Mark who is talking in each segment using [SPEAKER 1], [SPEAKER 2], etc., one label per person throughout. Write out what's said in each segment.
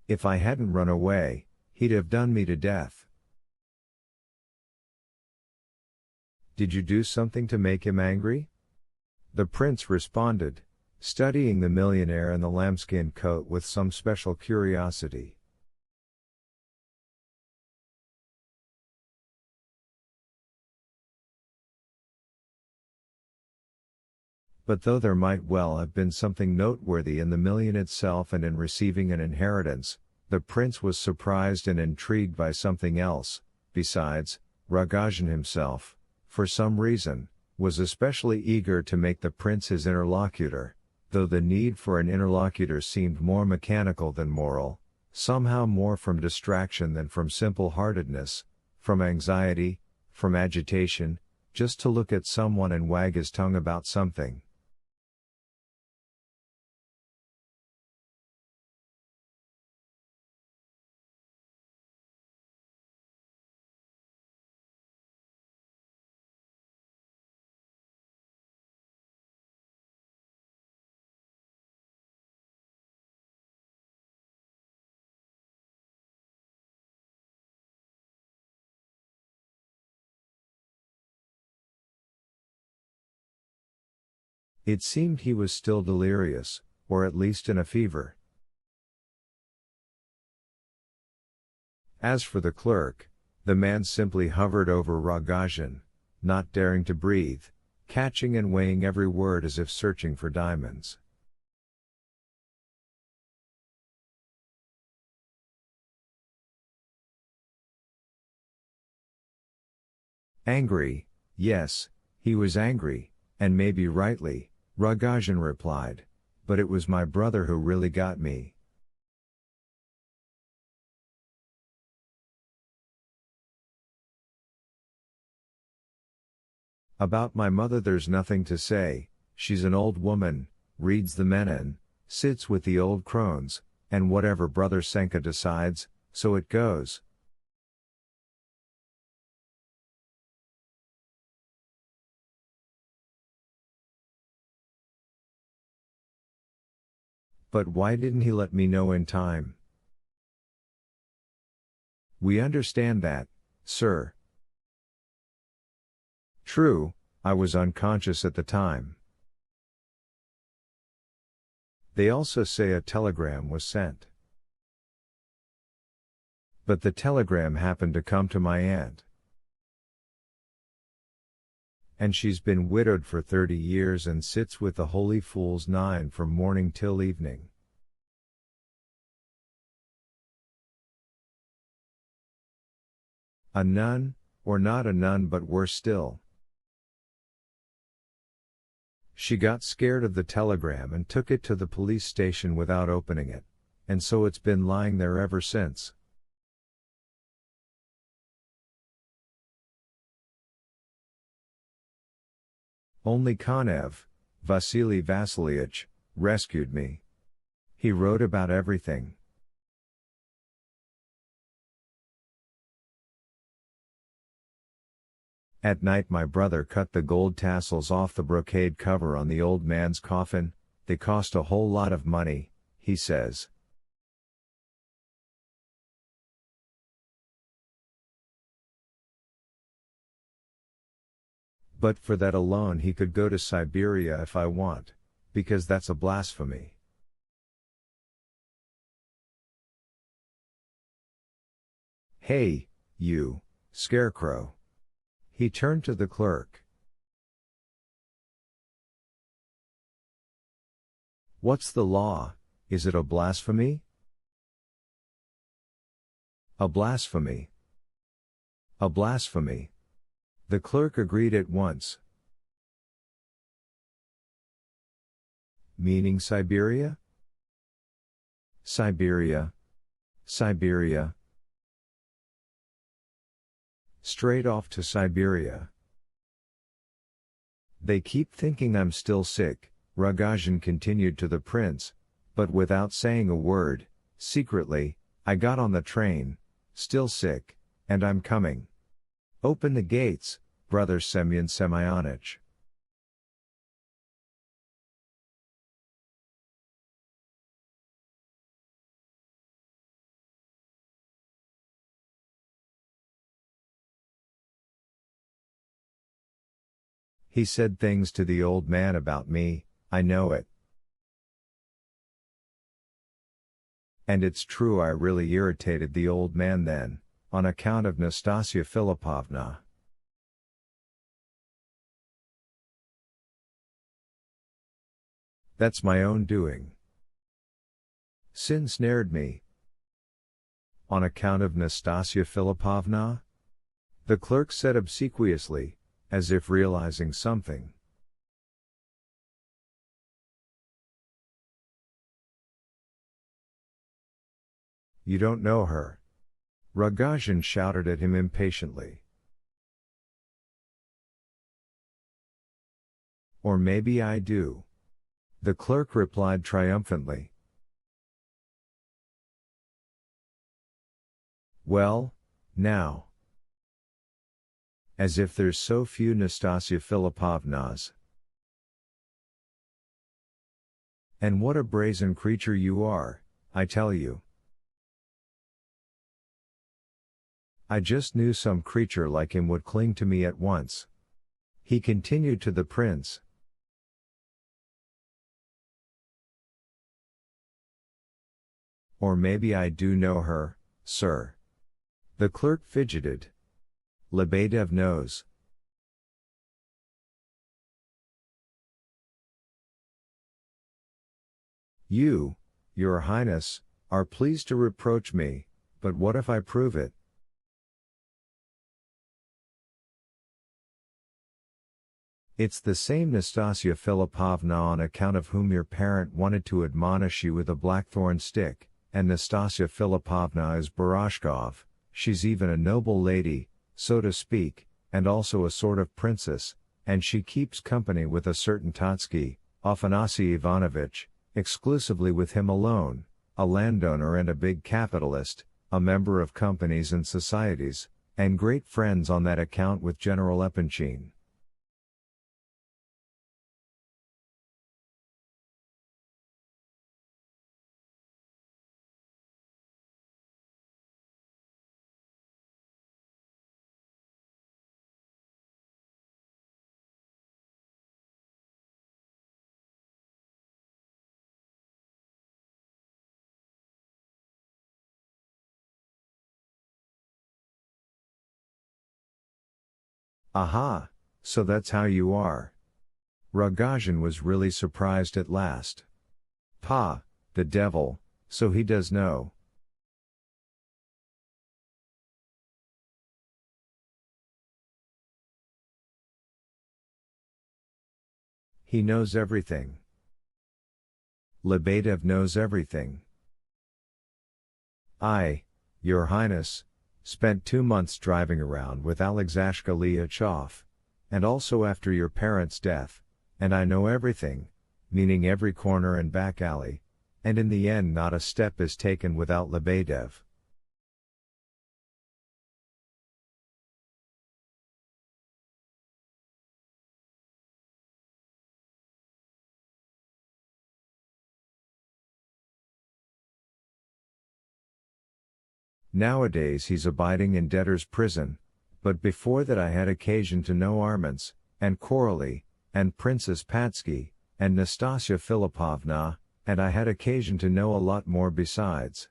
[SPEAKER 1] If I hadn't run away, he'd have done me to death. Did you do something to make him angry? The prince responded, studying the millionaire in the lambskin coat with some special curiosity. But though there might well have been something noteworthy in the million itself and in receiving an inheritance, the prince was surprised and intrigued by something else. Besides, Rogojin himself, for some reason, was especially eager to make the prince his interlocutor, though the need for an interlocutor seemed more mechanical than moral, somehow more from distraction than from simple-heartedness, from anxiety, from agitation, just to look at someone and wag his tongue about something. It seemed he was still delirious, or at least in a fever. As for the clerk, the man simply hovered over Rogojin, not daring to breathe, catching and weighing every word as if searching for diamonds. Angry, yes, he was angry, and maybe rightly, Rogojin replied, but it was my brother who really got me. About my mother there's nothing to say, she's an old woman, reads the Menon, sits with the old crones, and whatever brother Senka decides, so it goes. But why didn't he let me know in time? We understand that, sir. True, I was unconscious at the time. They also say a telegram was sent. But the telegram happened to come to my aunt. And she's been widowed for 30 years and sits with the Holy Fool's 9 from morning till evening. A nun, or not a nun but worse still. She got scared of the telegram and took it to the police station without opening it, and so it's been lying there ever since. Only Konev, Vasily Vasilyich, rescued me. He wrote about everything. At night my brother cut the gold tassels off the brocade cover on the old man's coffin. They cost a whole lot of money, he says. But for that alone he could go to Siberia if I want, because that's a blasphemy. Hey, you, scarecrow. He turned to the clerk. What's the law? Is it a blasphemy? A blasphemy. A blasphemy. The clerk agreed at once. Meaning Siberia? Siberia. Siberia. Straight off to Siberia. They keep thinking I'm still sick, Rogojin continued to the prince, but without saying a word, secretly, I got on the train, still sick, and I'm coming. Open the gates, brother Semyon Semyonich. He said things to the old man about me, I know it. And it's true, I really irritated the old man then, on account of Nastasia Philippovna. That's my own doing. Sin snared me. On account of Nastasia Philippovna? The clerk said obsequiously, as if realizing something. You don't know her? Rogozhin shouted at him impatiently. Or maybe I do. The clerk replied triumphantly. Well, now. As if there's so few Nastasia Philippovnas. And what a brazen creature you are, I tell you. I just knew some creature like him would cling to me at once. He continued to the prince. Or maybe I do know her, sir. The clerk fidgeted. Lebedev knows. You, your highness, are pleased to reproach me, but what if I prove it? It's the same Nastasia Philippovna on account of whom your parent wanted to admonish you with a blackthorn stick, and Nastasia Philippovna is Barashkov. She's even a noble lady, so to speak, and also a sort of princess, and she keeps company with a certain Totsky, Afanasy Ivanovitch, exclusively with him alone, a landowner and a big capitalist, a member of companies and societies, and great friends on that account with General Epanchin. Aha, so that's how you are. Rogozhin was really surprised at last. Pa, the devil, so he does know. He knows everything. Lebedev knows everything. I, your highness, spent 2 months driving around with Alexashka Liachov, and also after your parents' death, and I know everything, meaning every corner and back alley, and in the end not a step is taken without Lebedev. Nowadays he's abiding in debtor's prison, but before that I had occasion to know Arments, and Coralie, and Princess Patsky, and Nastasia Philippovna, and I had occasion to know a lot more besides.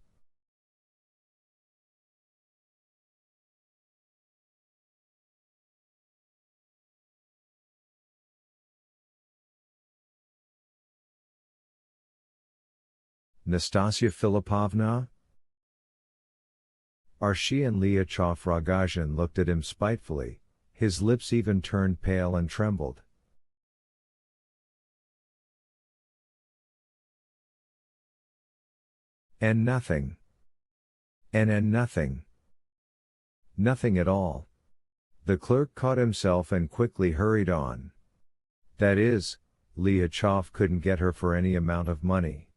[SPEAKER 1] Nastasia Philippovna? Arshi and Liachov. Rogozhin looked at him spitefully, his lips even turned pale and trembled. And nothing. And nothing. Nothing at all. The clerk caught himself and quickly hurried on. That is, Liachov couldn't get her for any amount of money.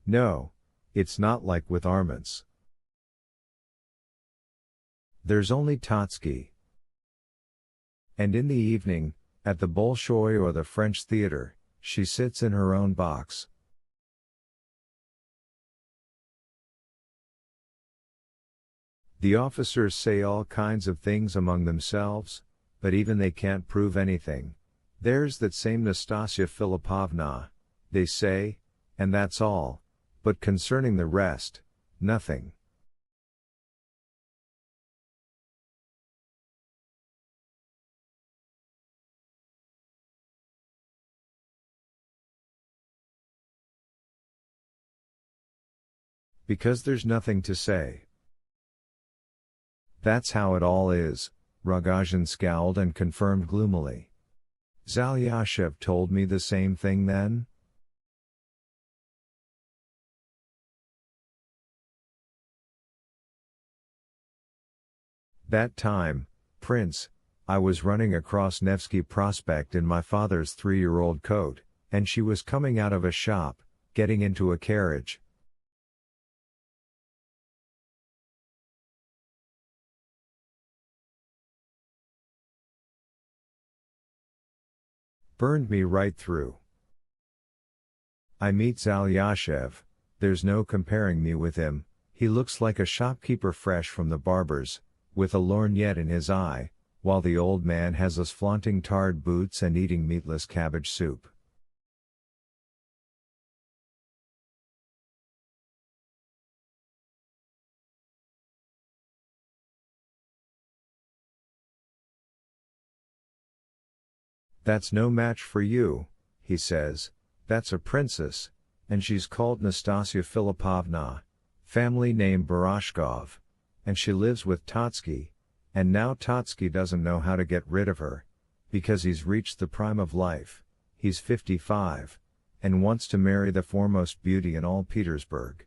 [SPEAKER 1] No, it's not like with Arments. There's only Totsky. And in the evening, at the Bolshoi or the French theater, she sits in her own box. The officers say all kinds of things among themselves, but even they can't prove anything. There's that same Nastasia Philippovna, they say, and that's all, but concerning the rest, nothing. Because there's nothing to say. That's how it all is, Rogozhin scowled and confirmed gloomily. Zalyashev told me the same thing then? That time, Prince, I was running across Nevsky Prospect in my father's 3-year-old coat, and she was coming out of a shop, getting into a carriage. Burned me right through. I meet Zalyashev, there's no comparing me with him, he looks like a shopkeeper fresh from the barber's, with a lorgnette in his eye, while the old man has us flaunting tarred boots and eating meatless cabbage soup. That's no match for you, he says, that's a princess, and she's called Nastasia Philippovna, family name Barashkov, and she lives with Totsky, and now Totsky doesn't know how to get rid of her, because he's reached the prime of life, he's 55, and wants to marry the foremost beauty in all Petersburg.